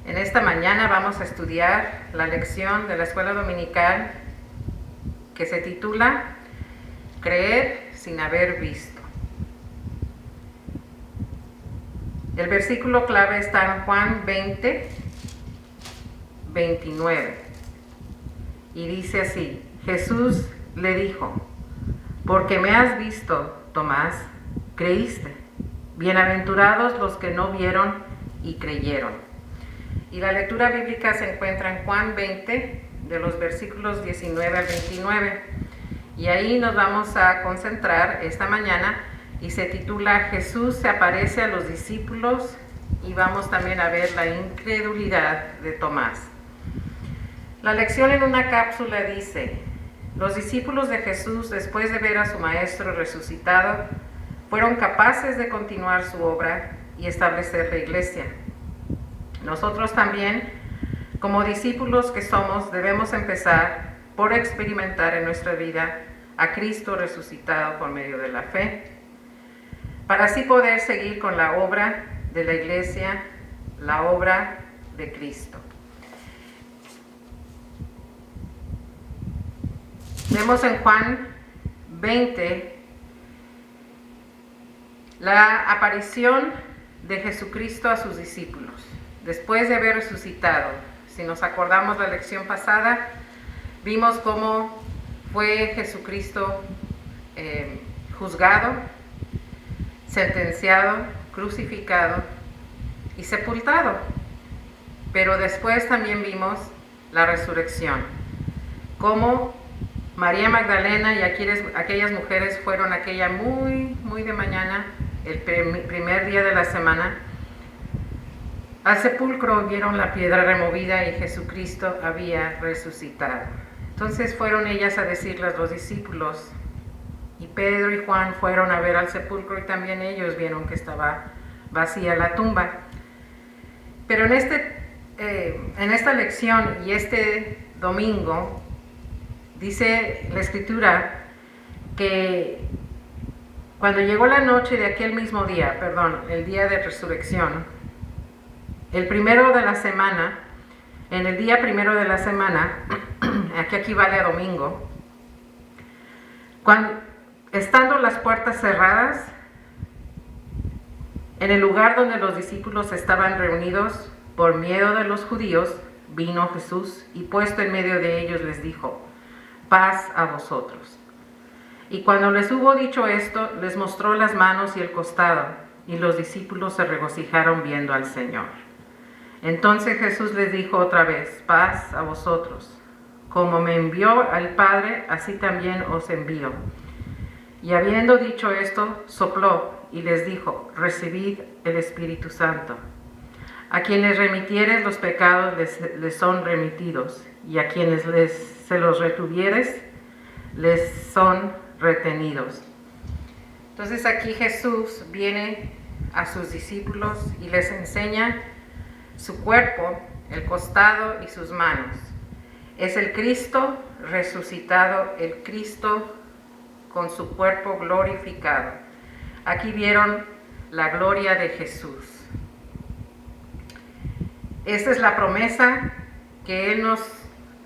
En esta mañana vamos a estudiar la lección de la escuela dominical que se titula Creer sin haber visto. El versículo clave está en Juan 20, 29 y dice así: Jesús le dijo: porque me has visto, Tomás, creíste. Bienaventurados los que no vieron y creyeron. Y la lectura bíblica se encuentra en Juan 20, de los versículos 19 al 29. Y ahí nos vamos a concentrar esta mañana y se titula Jesús se aparece a los discípulos, y vamos también a ver la incredulidad de Tomás. La lección en una cápsula dice: los discípulos de Jesús, después de ver a su maestro resucitado, fueron capaces de continuar su obra y establecer la iglesia. Nosotros también, como discípulos que somos, debemos empezar por experimentar en nuestra vida a Cristo resucitado por medio de la fe, para así poder seguir con la obra de la iglesia, la obra de Cristo. Vemos en Juan 20 la aparición de Jesucristo a sus discípulos después de haber resucitado. Si nos acordamos la lección pasada, vimos cómo fue Jesucristo juzgado, sentenciado, crucificado y sepultado. Pero después también vimos la resurrección, cómo María Magdalena y aquellas mujeres fueron aquella muy de mañana, el primer día de la semana, al sepulcro, vieron la piedra removida y Jesucristo había resucitado. Entonces fueron ellas a decirles a los discípulos, y Pedro y Juan fueron a ver al sepulcro y también ellos vieron que estaba vacía la tumba. Pero en esta lección y este domingo, dice la Escritura que cuando llegó la noche de aquel mismo día, el día de resurrección, el primero de la semana, en el día primero de la semana, aquí equivale a domingo, estando las puertas cerradas, en el lugar donde los discípulos estaban reunidos por miedo de los judíos, vino Jesús y puesto en medio de ellos les dijo: paz a vosotros. Y cuando les hubo dicho esto, les mostró las manos y el costado, y los discípulos se regocijaron viendo al Señor. Entonces Jesús les dijo otra vez: paz a vosotros. Como me envió al Padre, así también os envío. Y habiendo dicho esto, sopló y les dijo: recibid el Espíritu Santo. A quienes remitieres los pecados les son remitidos, y a quienes se los retuvieres les son retenidos. Entonces aquí Jesús viene a sus discípulos y les enseña su cuerpo, el costado y sus manos. Es el Cristo resucitado, el Cristo con su cuerpo glorificado. Aquí vieron la gloria de Jesús. Esta es la promesa que Él nos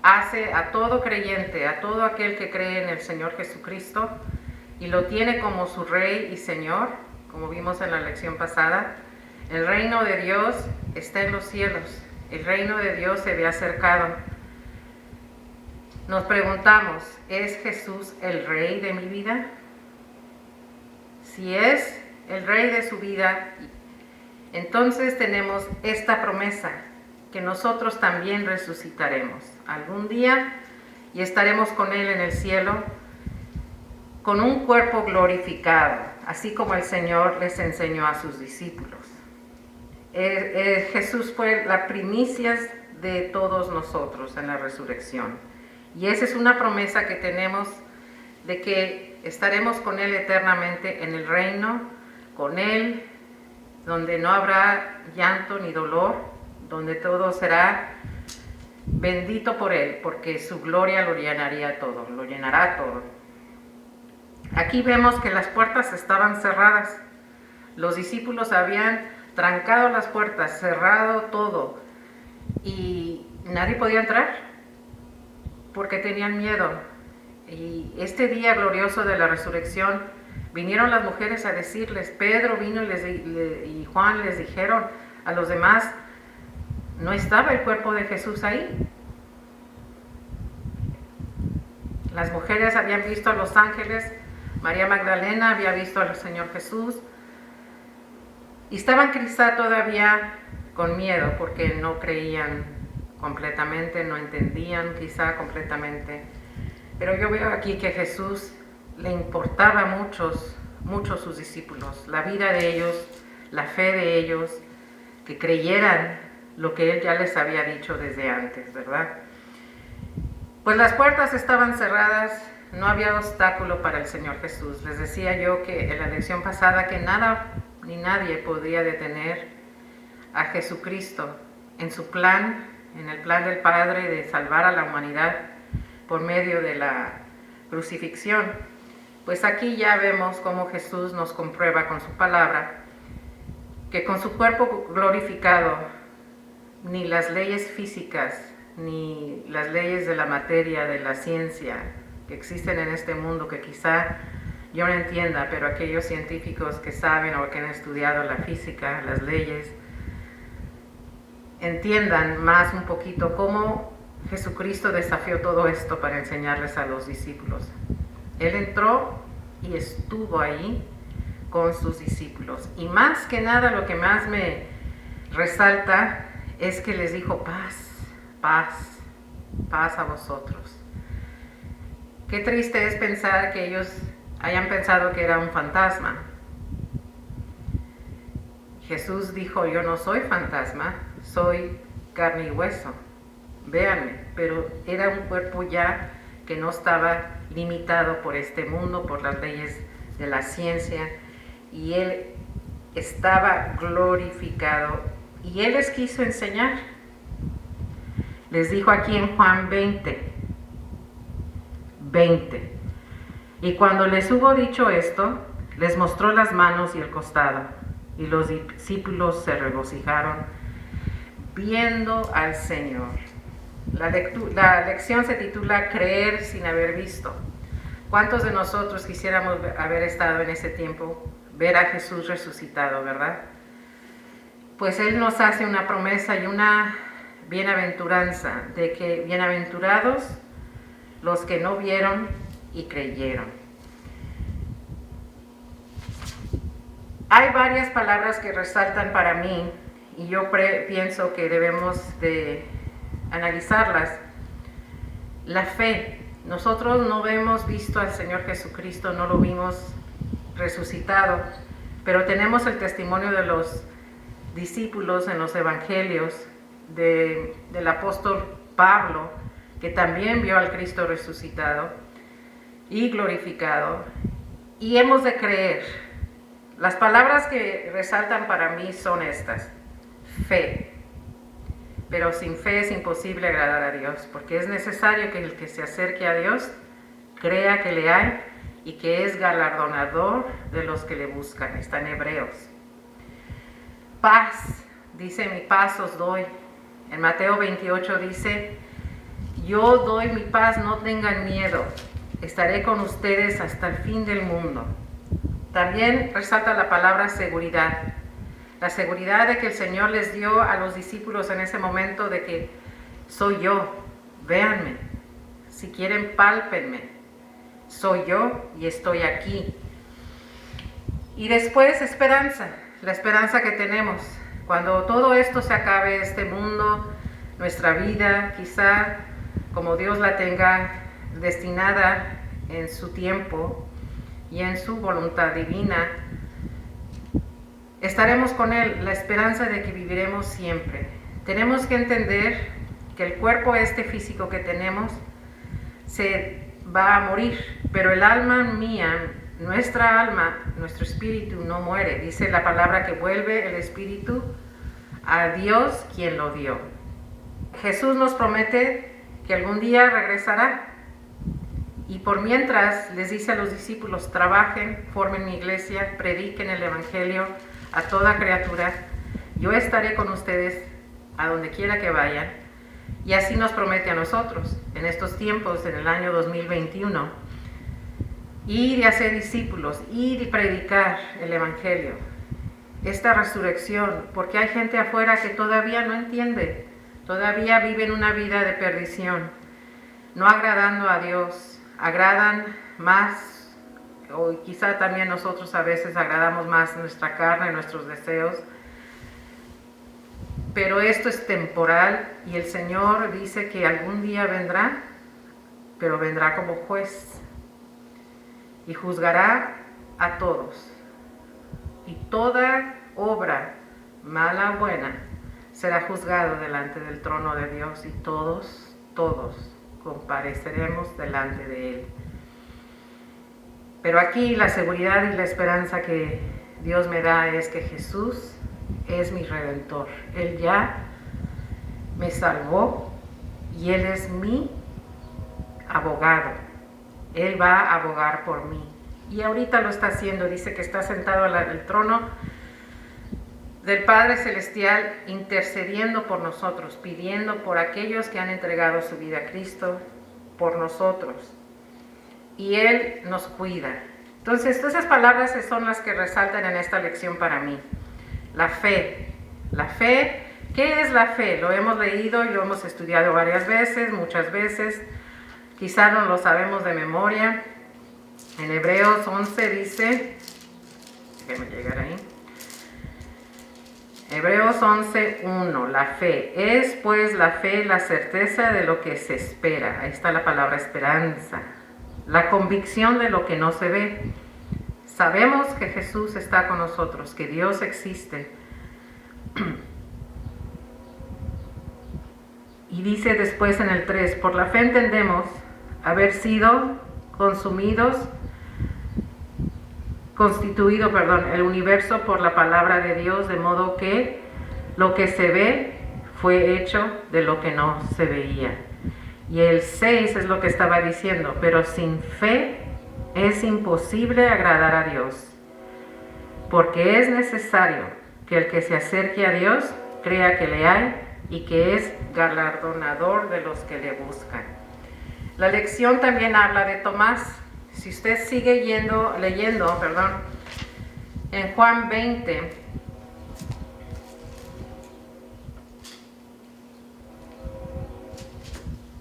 hace a todo creyente, a todo aquel que cree en el Señor Jesucristo y lo tiene como su Rey y Señor, como vimos en la lección pasada. El reino de Dios está en los cielos, el reino de Dios se ve acercado. Nos preguntamos: ¿es Jesús el Rey de mi vida? Si es el Rey de su vida, entonces tenemos esta promesa, que nosotros también resucitaremos algún día y estaremos con Él en el cielo con un cuerpo glorificado, así como el Señor les enseñó a sus discípulos. Jesús fue la primicia de todos nosotros en la resurrección, y esa es una promesa que tenemos de que estaremos con Él eternamente en el reino, con Él donde no habrá llanto ni dolor, donde todo será bendito por Él, porque su gloria lo llenará todo. Aquí vemos que las puertas estaban cerradas. Los discípulos habían trancado las puertas, cerrado todo, y nadie podía entrar porque tenían miedo. Y este día glorioso de la resurrección, vinieron las mujeres a decirles, Pedro vino y Juan les dijeron a los demás, no estaba el cuerpo de Jesús ahí. Las mujeres habían visto a los ángeles, María Magdalena había visto al Señor Jesús, y estaban quizá todavía con miedo porque no creían completamente, no entendían quizá completamente. Pero yo veo aquí que Jesús le importaba mucho sus discípulos, la vida de ellos, la fe de ellos, que creyeran lo que Él ya les había dicho desde antes, ¿verdad? Pues las puertas estaban cerradas, no había obstáculo para el Señor Jesús. Les decía yo que en la lección pasada que nada ni nadie podría detener a Jesucristo en su plan, en el plan del Padre de salvar a la humanidad por medio de la crucifixión. Pues aquí ya vemos cómo Jesús nos comprueba con su palabra que con su cuerpo glorificado ni las leyes físicas ni las leyes de la materia, de la ciencia que existen en este mundo, que quizá yo no entienda, pero aquellos científicos que saben o que han estudiado la física, las leyes, entiendan más un poquito cómo Jesucristo desafió todo esto para enseñarles a los discípulos. Él entró y estuvo ahí con sus discípulos. Y más que nada, lo que más me resalta es que les dijo paz, paz, paz a vosotros. Qué triste es pensar que ellos hayan pensado que era un fantasma. Jesús dijo, yo no soy fantasma, soy carne y hueso. Véanme, pero era un cuerpo ya que no estaba limitado por este mundo, por las leyes de la ciencia, y Él estaba glorificado, y Él les quiso enseñar. Les dijo aquí en Juan 20, y cuando les hubo dicho esto, les mostró las manos y el costado, y los discípulos se regocijaron viendo al Señor. La lección se titula Creer sin haber visto. ¿Cuántos de nosotros quisiéramos haber estado en ese tiempo, ver a Jesús resucitado, verdad? Pues Él nos hace una promesa y una bienaventuranza, de que bienaventurados los que no vieron y creyeron. Hay varias palabras que resaltan para mí y yo pienso que debemos de analizarlas. La fe. Nosotros no hemos visto al Señor Jesucristo, no lo vimos resucitado, pero tenemos el testimonio de los discípulos en los evangelios, del apóstol Pablo, que también vio al Cristo resucitado y glorificado, y hemos de creer. Las palabras que resaltan para mí son estas: fe. Pero sin fe es imposible agradar a Dios, porque es necesario que el que se acerque a Dios crea que le hay y que es galardonador de los que le buscan. Está en Hebreos. Paz, dice, mi paz os doy. En Mateo 28 dice, yo doy mi paz, no tengan miedo, estaré con ustedes hasta el fin del mundo. También resalta la palabra seguridad. La seguridad de que el Señor les dio a los discípulos en ese momento de que soy yo, véanme, si quieren pálpenme, soy yo y estoy aquí. Y después esperanza, la esperanza que tenemos. Cuando todo esto se acabe, este mundo, nuestra vida, quizá como Dios la tenga destinada en su tiempo y en su voluntad divina, estaremos con Él, la esperanza de que viviremos siempre. Tenemos que entender que el cuerpo físico que tenemos se va a morir, pero el alma mía, nuestra alma, nuestro espíritu no muere. Dice la palabra que vuelve el espíritu a Dios quien lo dio. Jesús nos promete que algún día regresará, y por mientras les dice a los discípulos, trabajen, formen mi iglesia, prediquen el evangelio a toda criatura. Yo estaré con ustedes a donde quiera que vayan. Y así nos promete a nosotros, en estos tiempos, en el año 2021, ir y hacer discípulos, ir y predicar el Evangelio, esta resurrección, porque hay gente afuera que todavía no entiende, todavía viven una vida de perdición, no agradando a Dios, agradan más, o quizá también nosotros a veces agradamos más nuestra carne, nuestros deseos, pero esto es temporal y el Señor dice que algún día vendrá, pero vendrá como juez y juzgará a todos. Y toda obra, mala o buena, será juzgado delante del trono de Dios y todos compareceremos delante de Él. Pero aquí la seguridad y la esperanza que Dios me da es que Jesús es mi Redentor. Él ya me salvó y Él es mi abogado. Él va a abogar por mí. Y ahorita lo está haciendo, dice que está sentado en el trono del Padre Celestial, intercediendo por nosotros, pidiendo por aquellos que han entregado su vida a Cristo, por nosotros. Y Él nos cuida. Entonces, esas palabras son las que resaltan en esta lección para mí. La fe. La fe, ¿qué es la fe? Lo hemos leído y lo hemos estudiado varias veces, muchas veces. Quizá no lo sabemos de memoria. En Hebreos 11 dice, déjenme llegar ahí. Hebreos 11:1, la fe. Es pues la fe la certeza de lo que se espera. Ahí está la palabra esperanza. La convicción de lo que no se ve. Sabemos que Jesús está con nosotros, que Dios existe. Y dice después en el 3, por la fe entendemos haber sido constituido el universo por la palabra de Dios, de modo que lo que se ve fue hecho de lo que no se veía. Y el 6 es lo que estaba diciendo, pero sin fe es imposible agradar a Dios, porque es necesario que el que se acerque a Dios crea que le hay y que es galardonador de los que le buscan. La lección también habla de Tomás. Si usted sigue leyendo, en Juan 20,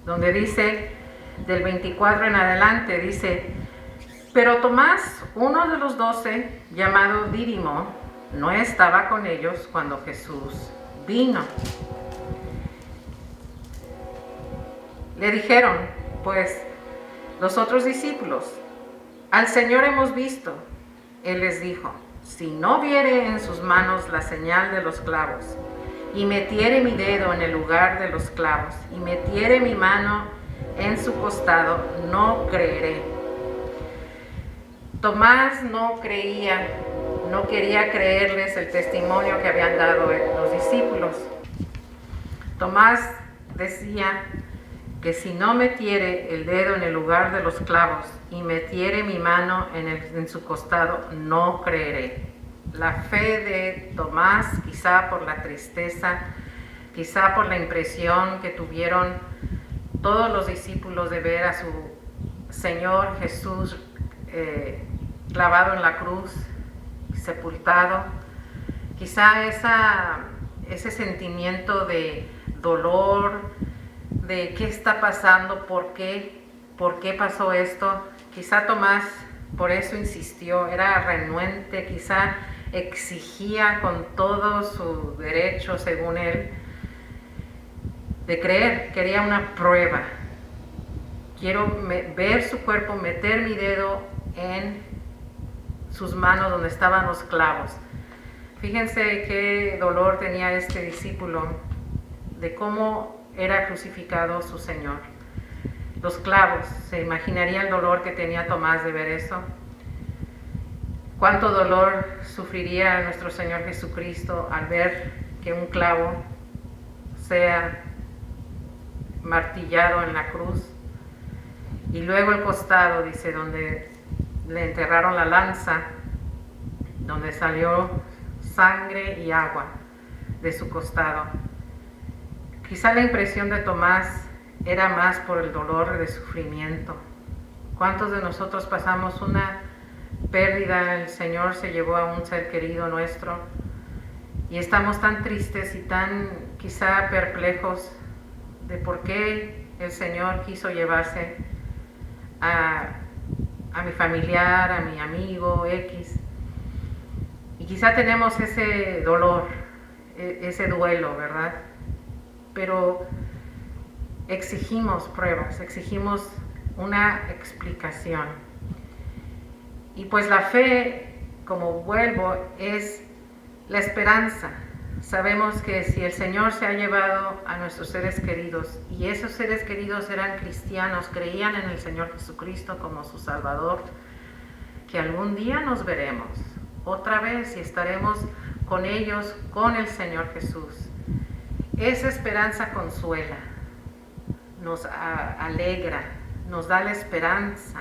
donde dice, del 24 en adelante, dice, pero Tomás, uno de los 12, llamado Dídimo, no estaba con ellos cuando Jesús vino. Le dijeron, pues, los otros discípulos, al Señor hemos visto. Él les dijo, si no viere en sus manos la señal de los clavos, y metiere mi dedo en el lugar de los clavos, y metiere mi mano en su costado, no creeré. Tomás no creía, no quería creerles el testimonio que habían dado los discípulos. Tomás decía que si no metiere el dedo en el lugar de los clavos y metiere mi mano en su costado, no creeré. La fe de Tomás, quizá por la tristeza, quizá por la impresión que tuvieron todos los discípulos de ver a su Señor Jesús clavado en la cruz, sepultado, quizá ese sentimiento de dolor, de qué está pasando, por qué pasó esto. Quizá Tomás por eso insistió, era renuente, quizá exigía con todo su derecho, según él, de creer. Quería una prueba. Quiero ver su cuerpo, meter mi dedo en sus manos donde estaban los clavos. Fíjense qué dolor tenía este discípulo de cómo era crucificado su Señor. Los clavos, ¿se imaginaría el dolor que tenía Tomás de ver eso? ¿Cuánto dolor sufriría nuestro Señor Jesucristo al ver que un clavo sea martillado en la cruz? Y luego el costado, dice, donde le enterraron la lanza, donde salió sangre y agua de su costado. Quizá la impresión de Tomás era más por el dolor de sufrimiento. ¿Cuántos de nosotros pasamos una pérdida? El Señor se llevó a un ser querido nuestro y estamos tan tristes y tan quizá perplejos de por qué el Señor quiso llevarse a mi familiar, a mi amigo X. Y quizá tenemos ese dolor, ese duelo, ¿verdad? Pero exigimos pruebas, exigimos una explicación. Y pues la fe, como vuelvo, es la esperanza. Sabemos que si el Señor se ha llevado a nuestros seres queridos, y esos seres queridos eran cristianos, creían en el Señor Jesucristo como su Salvador, que algún día nos veremos otra vez y estaremos con ellos, con el Señor Jesús. Esa esperanza consuela, nos alegra, nos da la esperanza,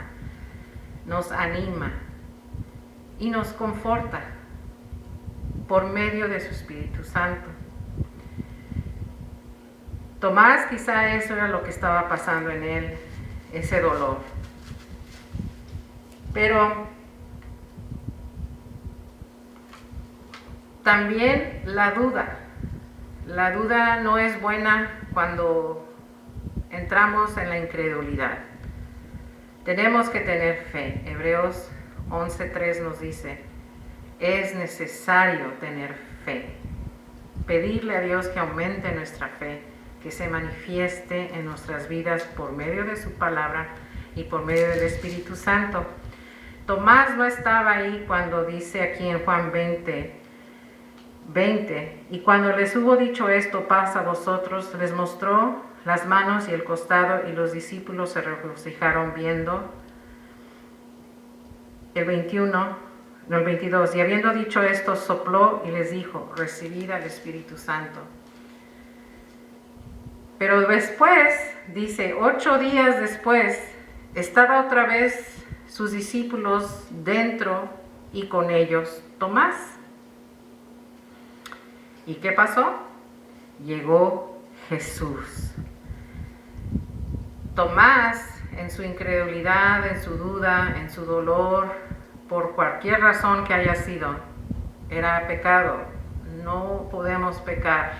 nos anima y nos conforta por medio de su Espíritu Santo. Tomás, quizá eso era lo que estaba pasando en él, ese dolor. Pero también la duda no es buena cuando entramos en la incredulidad. Tenemos que tener fe. Hebreos 11:3 nos dice, es necesario tener fe. Pedirle a Dios que aumente nuestra fe, que se manifieste en nuestras vidas por medio de su palabra y por medio del Espíritu Santo. Tomás no estaba ahí cuando dice aquí en Juan 20, y cuando les hubo dicho esto, paz a vosotros, les mostró las manos y el costado, y los discípulos se regocijaron viendo. El 22, y habiendo dicho esto, sopló y les dijo, recibid al Espíritu Santo. Pero después, dice, 8 días después, estaba otra vez sus discípulos dentro y con ellos Tomás. ¿Y qué pasó? Llegó Jesús. Tomás, en su incredulidad, en su duda, en su dolor, por cualquier razón que haya sido, era pecado. No podemos pecar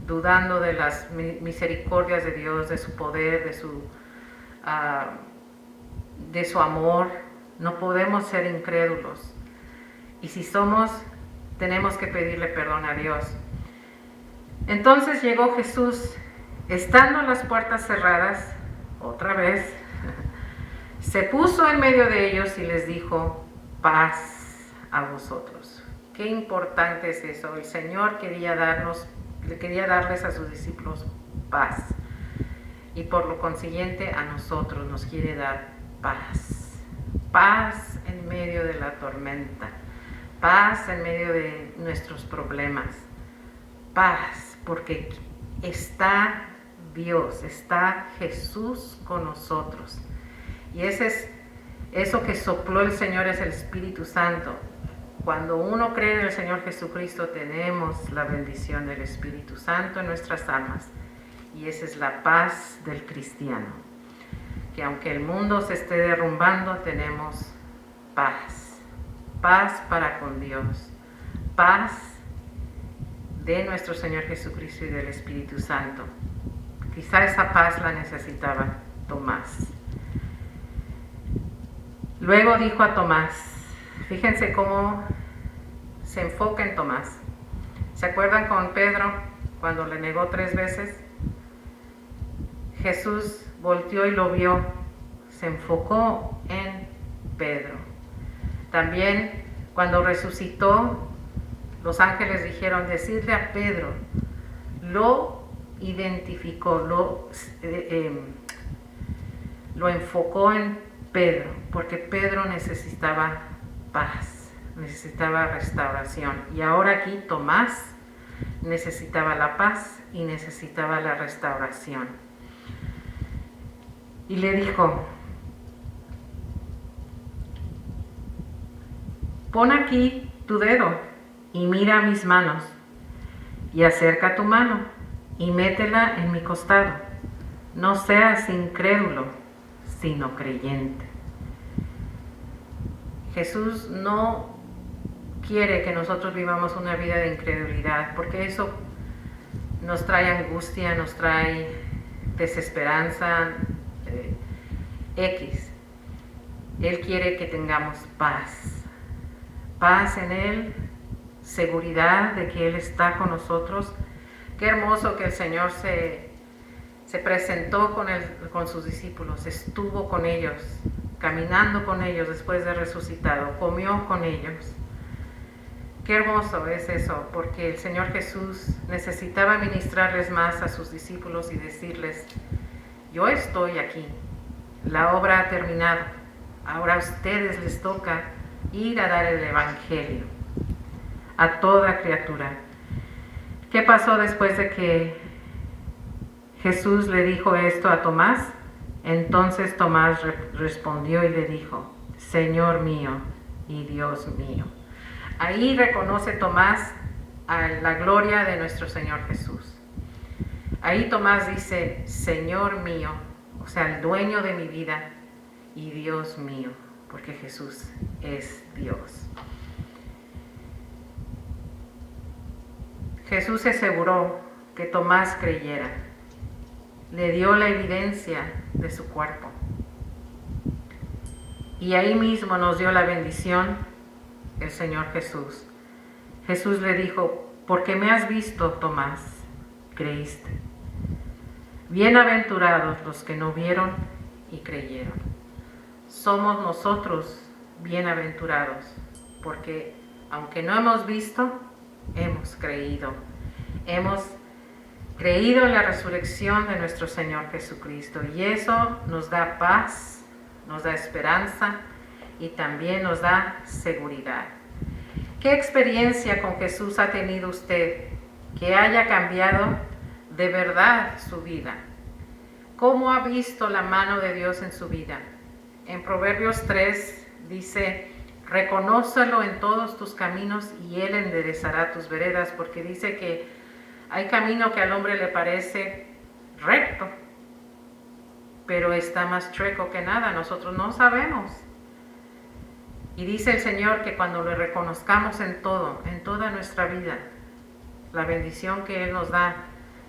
dudando de las misericordias de Dios, de su poder, de su amor. No podemos ser incrédulos. Y si somos, tenemos que pedirle perdón a Dios. Entonces llegó Jesús, estando las puertas cerradas, otra vez, se puso en medio de ellos y les dijo, paz a vosotros. Qué importante es eso. El Señor quería darles a sus discípulos paz. Y por lo consiguiente a nosotros nos quiere dar paz. Paz en medio de la tormenta. Paz en medio de nuestros problemas. Paz porque está Dios, está Jesús con nosotros. Y eso que sopló el Señor es el Espíritu Santo. Cuando uno cree en el Señor Jesucristo, tenemos la bendición del Espíritu Santo en nuestras almas. Y esa es la paz del cristiano. Que aunque el mundo se esté derrumbando, tenemos paz. Paz para con Dios. Paz de nuestro Señor Jesucristo y del Espíritu Santo. Quizá esa paz la necesitaba Tomás. Luego dijo a Tomás, fíjense cómo se enfoca en Tomás. ¿Se acuerdan con Pedro cuando le negó 3 veces? Jesús volteó y lo vio, se enfocó en Pedro. También cuando resucitó, los ángeles dijeron, decirle a Pedro, lo identificó, lo enfocó en Pedro, porque Pedro necesitaba paz, necesitaba restauración. Y ahora aquí Tomás necesitaba la paz y necesitaba la restauración. Y le dijo, pon aquí tu dedo y mira mis manos y acerca tu mano y métela en mi costado. No seas incrédulo, sino creyente. Jesús no quiere que nosotros vivamos una vida de incredulidad, porque eso nos trae angustia, nos trae desesperanza, X. Él quiere que tengamos paz. Paz en Él, seguridad de que Él está con nosotros. Qué hermoso que el Señor se presentó con sus discípulos, estuvo con ellos, caminando con ellos después de resucitado, comió con ellos. Qué hermoso es eso, porque el Señor Jesús necesitaba ministrarles más a sus discípulos y decirles: yo estoy aquí, la obra ha terminado, ahora a ustedes les toca ir a dar el Evangelio a toda criatura. ¿Qué pasó después de que Jesús le dijo esto a Tomás? Entonces Tomás respondió y le dijo: Señor mío y Dios mío. Ahí reconoce Tomás a la gloria de nuestro Señor Jesús. Ahí Tomás dice: Señor mío, o sea, el dueño de mi vida, y Dios mío, porque Jesús es Dios. Jesús se aseguró que Tomás creyera. Le dio la evidencia de su cuerpo. Y ahí mismo nos dio la bendición el Señor Jesús. Jesús le dijo: porque me has visto, Tomás, creíste. Bienaventurados los que no vieron y creyeron. Somos nosotros bienaventurados, porque aunque no hemos visto, hemos creído. Hemos creído en la resurrección de nuestro Señor Jesucristo, y eso nos da paz, nos da esperanza y también nos da seguridad. ¿Qué experiencia con Jesús ha tenido usted que haya cambiado de verdad su vida? ¿Cómo ha visto la mano de Dios en su vida? En Proverbios 3 dice: reconócelo en todos tus caminos y Él enderezará tus veredas, porque dice que hay camino que al hombre le parece recto, pero está más chueco que nada, nosotros no sabemos. Y dice el Señor que cuando le reconozcamos en todo, en toda nuestra vida, la bendición que Él nos da,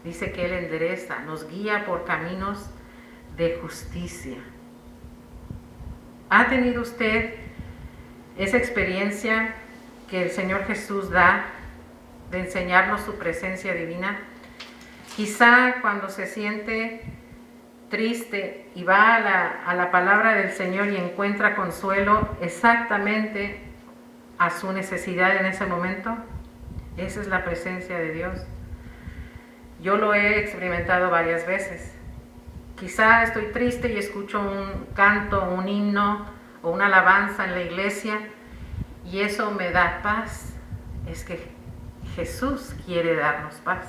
dice que Él endereza, nos guía por caminos de justicia. ¿Ha tenido usted esa experiencia que el Señor Jesús da de enseñarnos su presencia divina? Quizá cuando se siente triste y va a la palabra del Señor y encuentra consuelo exactamente a su necesidad en ese momento. Esa es la presencia de Dios. Yo lo he experimentado varias veces. Quizá estoy triste y escucho un canto, un himno o una alabanza en la iglesia y eso me da paz. Es que Jesús quiere darnos paz.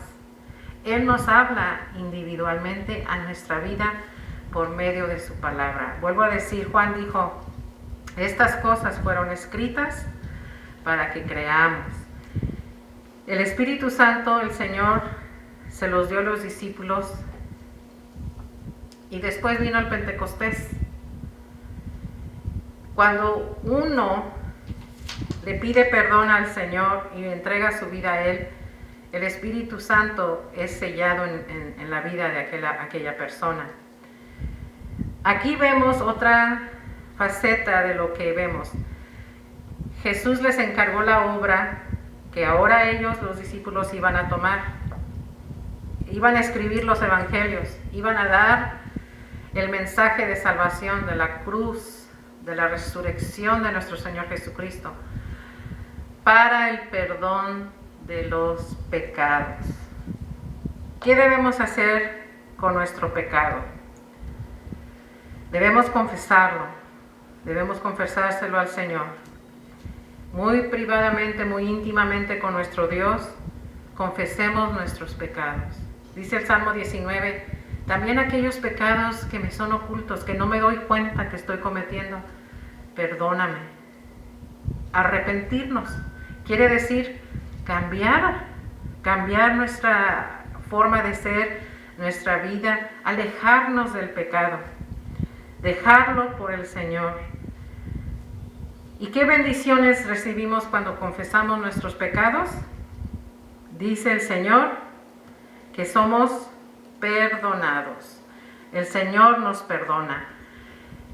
Él nos habla individualmente a nuestra vida por medio de su palabra. Vuelvo a decir, Juan dijo: estas cosas fueron escritas para que creamos. El Espíritu Santo, el Señor, se los dio a los discípulos y después vino el Pentecostés. Cuando uno le pide perdón al Señor y entrega su vida a Él, el Espíritu Santo es sellado en la vida de aquella persona. Aquí vemos otra faceta de lo que vemos. Jesús les encargó la obra que ahora ellos, los discípulos, iban a tomar. Iban a escribir los evangelios, iban a dar el mensaje de salvación de la cruz, de la resurrección de nuestro Señor Jesucristo, para el perdón de los pecados. ¿Qué debemos hacer con nuestro pecado? Debemos confesarlo, debemos confesárselo al Señor. Muy privadamente, muy íntimamente con nuestro Dios, confesemos nuestros pecados. Dice el Salmo 19, también aquellos pecados que me son ocultos, que no me doy cuenta que estoy cometiendo, perdóname. Arrepentirnos quiere decir cambiar nuestra forma de ser, nuestra vida, alejarnos del pecado, dejarlo por el Señor. ¿Y qué bendiciones recibimos cuando confesamos nuestros pecados? Dice el Señor que somos perdonados. El Señor nos perdona.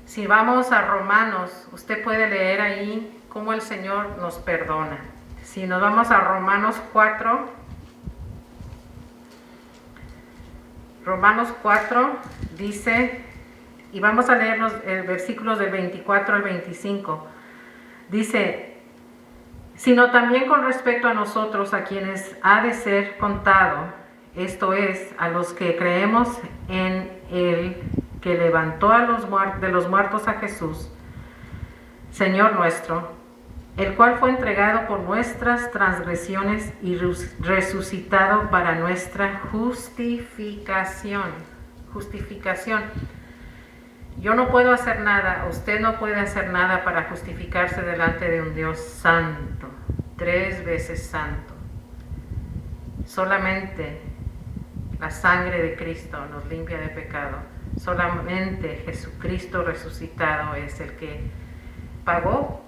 Si vamos a Romanos, usted puede leer ahí cómo el Señor nos perdona. Si nos vamos a Romanos 4, dice, y vamos a leer los versículos del 24 al 25, dice, sino también con respecto a nosotros, a quienes ha de ser contado, esto es, a los que creemos en el que levantó de los muertos a Jesús, Señor nuestro, el cual fue entregado por nuestras transgresiones y resucitado para nuestra justificación. Yo no puedo hacer nada, usted no puede hacer nada para justificarse delante de un Dios santo, 3 veces santo. Solamente la sangre de Cristo nos limpia de pecado. Solamente Jesucristo resucitado es el que pagó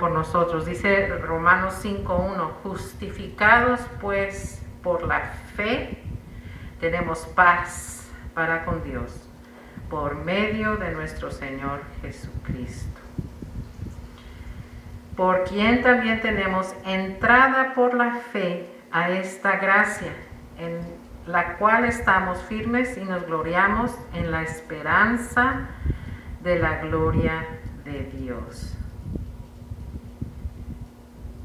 por nosotros. Dice Romanos 5:1, justificados pues por la fe, tenemos paz para con Dios, por medio de nuestro Señor Jesucristo, por quien también tenemos entrada por la fe a esta gracia, en la cual estamos firmes y nos gloriamos en la esperanza de la gloria de Dios.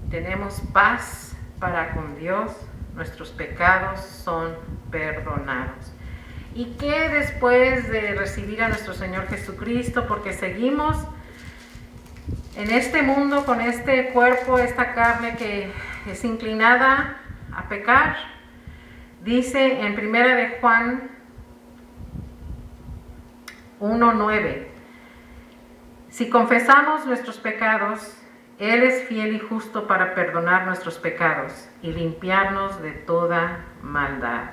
Tenemos paz para con Dios, nuestros pecados son perdonados. ¿Y qué después de recibir a nuestro Señor Jesucristo? Porque seguimos en este mundo con este cuerpo, esta carne que es inclinada a pecar. Dice en 1 de Juan 1:9, si confesamos nuestros pecados, Él es fiel y justo para perdonar nuestros pecados y limpiarnos de toda maldad.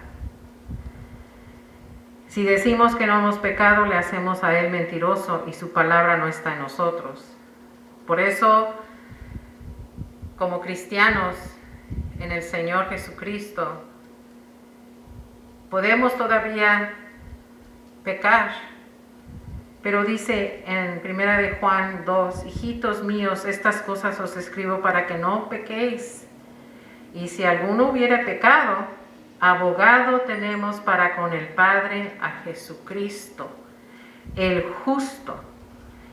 Si decimos que no hemos pecado, le hacemos a Él mentiroso y su palabra no está en nosotros. Por eso, como cristianos en el Señor Jesucristo, podemos todavía pecar. Pero dice en 1 de Juan 2, hijitos míos, estas cosas os escribo para que no pequéis. Y si alguno hubiera pecado, abogado tenemos para con el Padre a Jesucristo, el justo.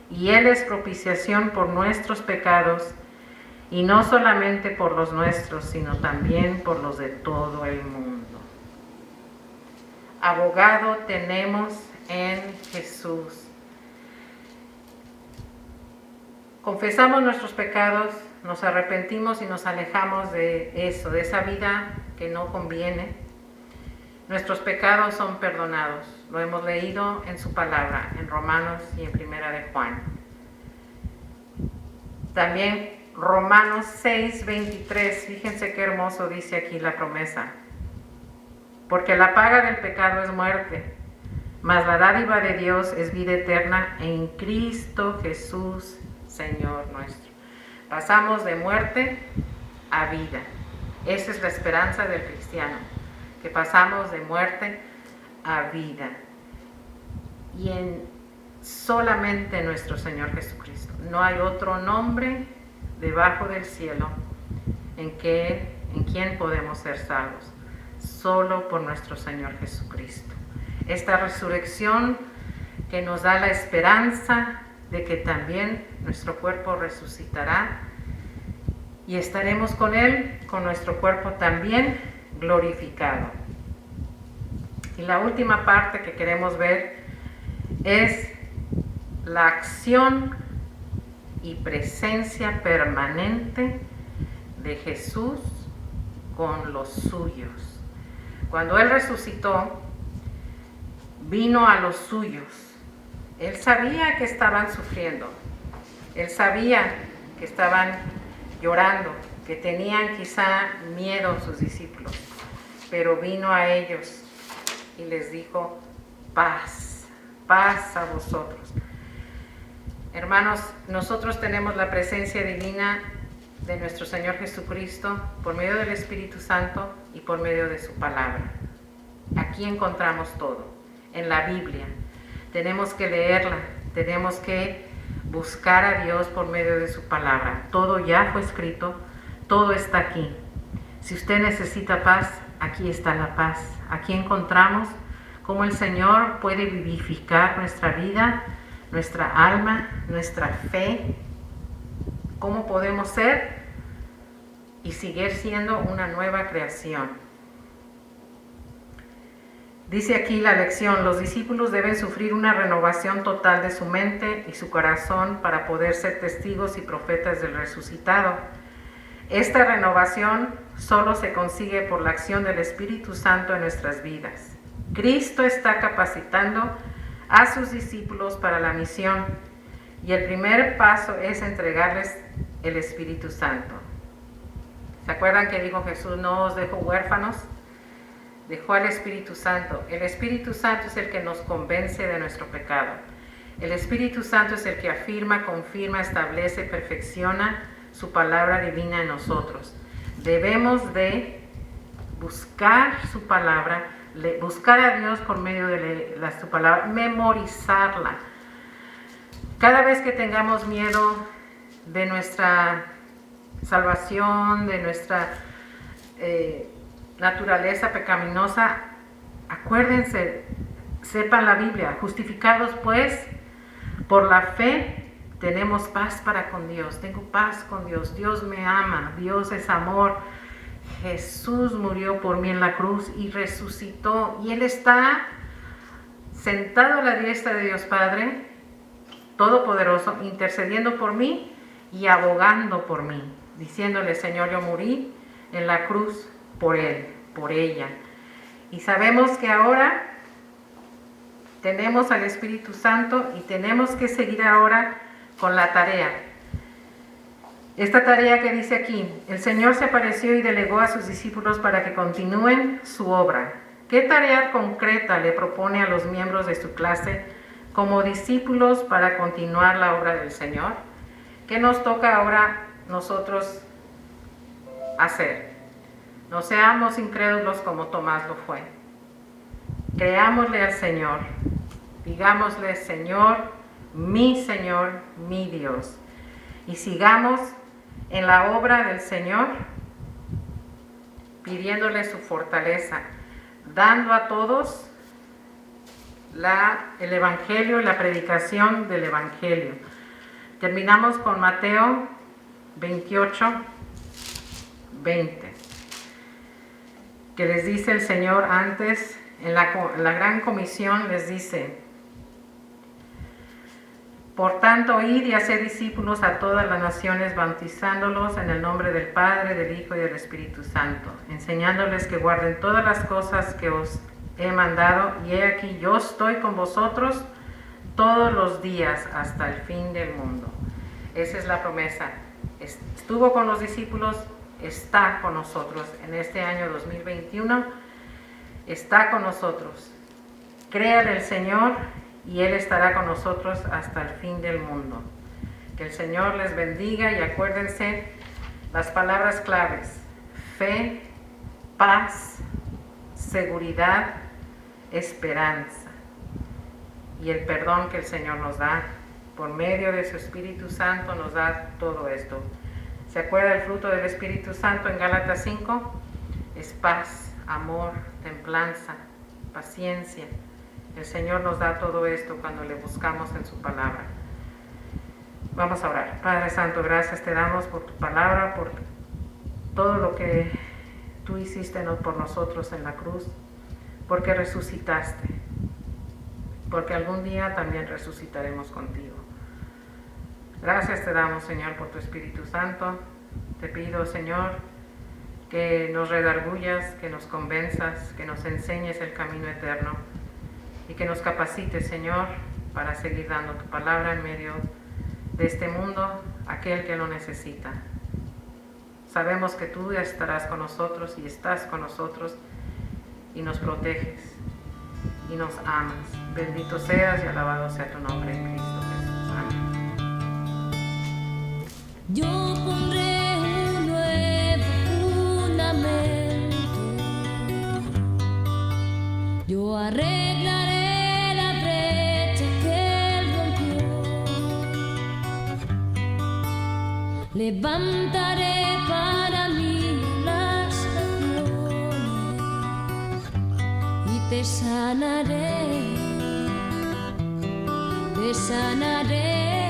Y Él es propiciación por nuestros pecados, y no solamente por los nuestros, sino también por los de todo el mundo. Abogado tenemos en Jesús. Confesamos nuestros pecados, nos arrepentimos y nos alejamos de eso, de esa vida que no conviene. Nuestros pecados son perdonados. Lo hemos leído en su palabra, en Romanos y en 1 de Juan. También Romanos 6:23, fíjense qué hermoso dice aquí la promesa. Porque la paga del pecado es muerte, mas la dádiva de Dios es vida eterna en Cristo Jesús, Señor nuestro. Pasamos de muerte a vida. Esa es la esperanza del cristiano, que pasamos de muerte a vida. Y en solamente nuestro Señor Jesucristo. No hay otro nombre debajo del cielo en quien podemos ser salvos. Solo por nuestro Señor Jesucristo. Esta resurrección que nos da la esperanza de que también nuestro cuerpo resucitará y estaremos con Él, con nuestro cuerpo también glorificado. Y la última parte que queremos ver es la acción y presencia permanente de Jesús con los suyos. Cuando Él resucitó, vino a los suyos. Él sabía que estaban sufriendo. Él sabía que estaban llorando, que tenían quizá miedo sus discípulos. pero vino a ellos y les dijo, paz, paz a vosotros. Hermanos, nosotros tenemos la presencia divina de nuestro Señor Jesucristo por medio del Espíritu Santo y por medio de su palabra. Aquí encontramos todo, en la Biblia. Tenemos que leerla, tenemos que buscar a Dios por medio de su palabra. Todo ya fue escrito, todo está aquí. Si usted necesita paz, aquí está la paz. Aquí encontramos cómo el Señor puede vivificar nuestra vida, nuestra alma, nuestra fe, cómo podemos ser y seguir siendo una nueva creación. Dice aquí la lección, los discípulos deben sufrir una renovación total de su mente y su corazón para poder ser testigos y profetas del resucitado. Esta renovación solo se consigue por la acción del Espíritu Santo en nuestras vidas. Cristo está capacitando a sus discípulos para la misión y el primer paso es entregarles el Espíritu Santo. ¿Se acuerdan que dijo Jesús, no os dejo huérfanos? Dejó al Espíritu Santo. El Espíritu Santo es el que nos convence de nuestro pecado. El Espíritu Santo es el que afirma, confirma, establece, perfecciona su palabra divina en nosotros. Debemos de buscar su palabra, buscar a Dios por medio de su palabra, memorizarla. Cada vez que tengamos miedo de nuestra salvación, de nuestra naturaleza pecaminosa, acuérdense, sepan la Biblia, justificados pues por la fe, tenemos paz para con Dios, tengo paz con Dios, Dios me ama, Dios es amor, Jesús murió por mí en la cruz y resucitó, y Él está sentado a la diestra de Dios Padre Todopoderoso, intercediendo por mí y abogando por mí, diciéndole, Señor, yo morí en la cruz por Él, por ella. Y sabemos que ahora tenemos al Espíritu Santo y tenemos que seguir ahora con la tarea. Esta tarea que dice aquí, el Señor se apareció y delegó a sus discípulos para que continúen su obra. ¿Qué tarea concreta le propone a los miembros de su clase como discípulos para continuar la obra del Señor? ¿Qué nos toca ahora nosotros hacer? No seamos incrédulos como Tomás lo fue. Creámosle al Señor. Digámosle, Señor, mi Dios. Y sigamos en la obra del Señor, pidiéndole su fortaleza, dando a todos el Evangelio y la predicación del Evangelio. Terminamos con Mateo 28, 20, que les dice el Señor antes, en la gran comisión les dice, por tanto, id y haced discípulos a todas las naciones, bautizándolos en el nombre del Padre, del Hijo y del Espíritu Santo, enseñándoles que guarden todas las cosas que os he mandado, y he aquí, yo estoy con vosotros todos los días hasta el fin del mundo. Esa es la promesa. Estuvo con los discípulos, está con nosotros en este año 2021, está con nosotros. Créale al Señor y Él estará con nosotros hasta el fin del mundo. Que el Señor les bendiga y acuérdense las palabras claves: fe, paz, seguridad, esperanza y el perdón que el Señor nos da por medio de su Espíritu Santo, nos da todo esto. ¿Se acuerda el fruto del Espíritu Santo en Gálatas 5? Es paz, amor, templanza, paciencia. El Señor nos da todo esto cuando le buscamos en su palabra. Vamos a orar. Padre Santo, gracias te damos por tu palabra, por todo lo que tú hiciste por nosotros en la cruz, porque resucitaste, porque algún día también resucitaremos contigo. Gracias te damos, Señor, por tu Espíritu Santo. Te pido, Señor, que nos redargullas, que nos convenzas, que nos enseñes el camino eterno y que nos capacites, Señor, para seguir dando tu palabra en medio de este mundo, aquel que lo necesita. Sabemos que tú estarás con nosotros y estás con nosotros y nos proteges y nos amas. Bendito seas y alabado sea tu nombre en Cristo Jesús. Amén. Yo pondré un nuevo fundamento, yo arreglaré la brecha que él rompió, levantaré para mí las naciones y te sanaré, te sanaré.